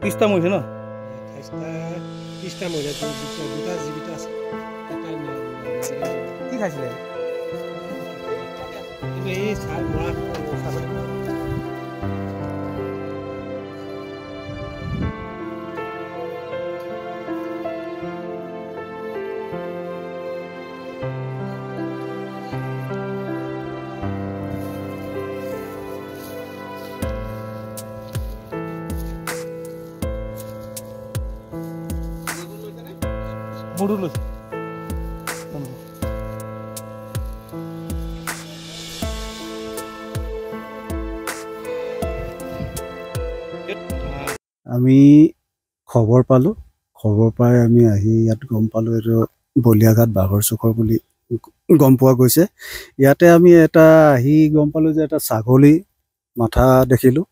30টা মৰিছে ন 30টা মৰিলে দুটা জীৱিত আছে কি খাইছিলে কিন্তু এই চাল মৰা ছাগলী মুড়ু লৈছে আমি খবৰ পালোঁ খবৰ পাই আমি আহি ইয়াত গম পালোঁ এইটো বলিয়াঘাট বাঘৰ চুকৰ বুলি গম পোৱা গৈছে ইয়াতে আমি এটা আহি গম পালোঁ যে এটা ছাগলী মাথা দেখিলোঁ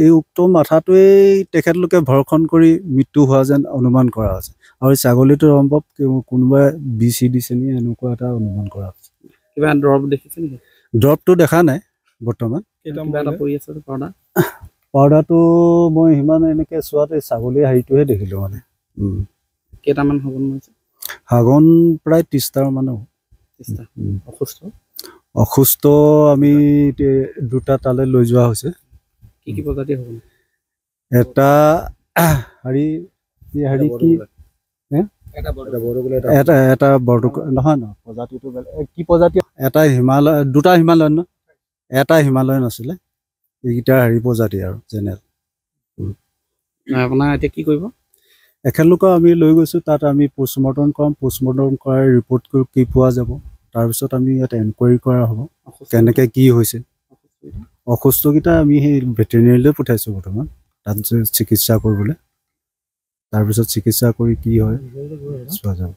এই উক্ত মাথাটোৱেই তেখেতলোকে ভৰখন কৰি মৃত্যু হোৱা যেন অনুমান কৰা হৈছে আৰু এই ছাগলীটোৰ সম্ভৱ কোনোবাই বিচি দিছে নি এনেকুৱা এটা অনুমান কৰা হৈছে কিবা দৰৱ দেখিছে নেকি দৰৱটো দেখা নাই বৰ্তমান পাউডাৰটো মই সিমান এনেকৈ চোৱাতে ছাগলী হেৰিটোহে দেখিলোঁ মানে কেইটামান হ'ব হাগন প্ৰায় 30টাৰ মানে অসুস্থ আমি দুটা তালৈ লৈ যোৱা হৈছে কি কি প্ৰজাতি হ'ব এটা হেৰি কি এটা বৰটোক নহয় ন প্ৰজাতিটো কি প্ৰজাতি এটা হিমালয় দুটা হিমালয়ন ন এটা হিমালয়ন আছিলে এইকেইটা হেৰি প্ৰজাতি আৰু জেনেৰেল আপোনাৰ এতিয়া কি কৰিব এখেতলোকক আমি লৈ গৈছোঁ তাত আমি পোষ্টমৰ্টম কৰাম পোষ্টমৰ্টম কৰাৰ ৰিপৰ্ট কি পোৱা যাব তাৰপিছত আমি ইয়াত এনকুৱাৰী কৰা হ'ব কেনেকৈ কি হৈছে অসুস্থকেইটা আমি সেই ভেটেৰিনেৰীলৈ পঠাইছোঁ বৰ্তমান তাত চিকিৎসা কৰিবলৈ তাৰপিছত চিকিৎসা কৰি কি হয় চোৱা যাব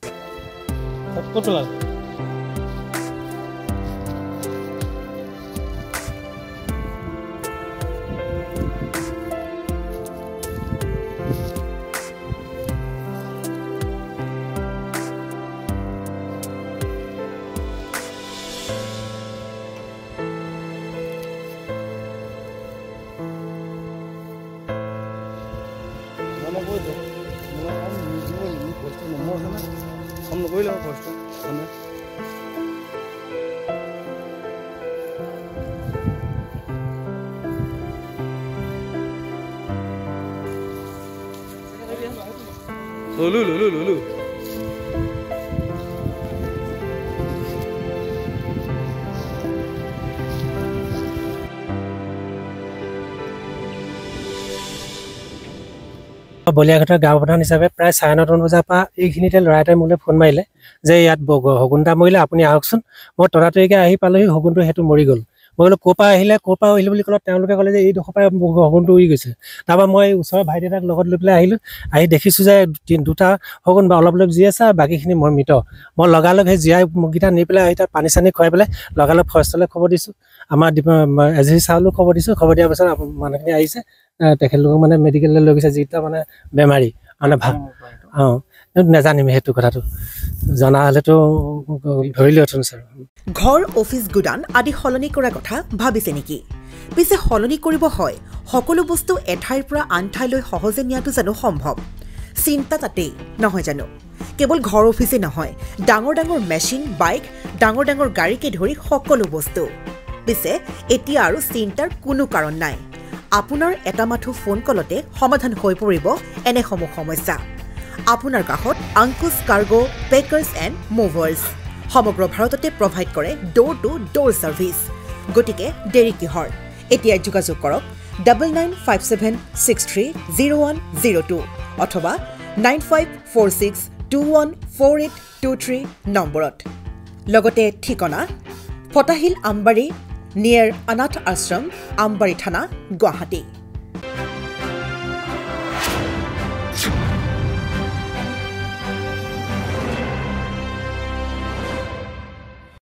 লুলু বলিয়াঘাটৰ গাঁও প্ৰধান হিচাপে প্ৰায় 9:30 বজাৰ পৰা এইখিনিতে ল'ৰা এটাই মোলৈ ফোন মাৰিলে যে ইয়াত হগুনটা মৰিলে আপুনি আহকচোন মই তৰাতৰিকৈ আহি পালোহি হগুনটো সেইটো মৰি গ'ল মই বোলো ক'ৰ পৰা আহিলে বুলি ক'লে তেওঁলোকে ক'লে যে এইডোখৰ পৰা হগুনটো উৰি গৈছে তাৰপৰা মই ওচৰৰ ভাইটি এটাক লগত লৈ পেলাই আহিলোঁ আহি দেখিছোঁ যে দুটা হগুন বা অলপ অলপ জীয়াই আছে বাকীখিনি মই মৃত মই লগালগ সেই জীয়াই মুগকেইটা নি পেলাই তাত পানী চানী খুৱাই পেলাই লগালগ ফৰেষ্টলৈ খবৰ দিছোঁ আমাৰ এজেঞ্চি চাউলো খবৰ দিছোঁ খবৰ দিয়াৰ পাছত মানুহখিনি আহিছে তেখেতলোকক মানে মেডিকেললৈ লৈ গৈছে যিকেইটা মানে বেমাৰী মানে ভাল নাজানিম সেইটো কথাটো জনা হ'লেতো ধৰিলোহেঁতেন ছাৰ ঘৰ অফিচ গুদান আদি সলনি কৰাৰ কথা ভাবিছে নেকি পিছে সলনি কৰিব হয় সকলো বস্তু এঠাইৰ পৰা আন ঠাইলৈ সহজে নিয়াটো জানো সম্ভৱ চিন্তা তাতেই নহয় জানো কেৱল ঘৰ অফিচেই নহয় ডাঙৰ ডাঙৰ মেচিন বাইক ডাঙৰ ডাঙৰ গাড়ীকে ধৰি সকলো বস্তু পিছে এতিয়া আৰু চিন্তাৰ কোনো কাৰণ নাই আপোনাৰ এটা মাথো ফোন কলতে সমাধান হৈ পৰিব এনেসমূহ সমস্যা আপোনাৰ কাষত আংকুশ কাৰ্গো পেকাৰ্ছ এণ্ড মুভাৰ্ছ সমগ্ৰ ভাৰততে প্ৰভাইড কৰে ডোৰ টু ডোৰ ছাৰ্ভিচ গতিকে দেৰি কিহৰ এতিয়া যোগাযোগ কৰক 9957630102 অথবা 9546214823 নম্বৰত লগতে ঠিকনা ফটাহিল আমবাৰী নিয়াৰ অনাথ আশ্ৰম আমবাৰী থানা গুৱাহাটী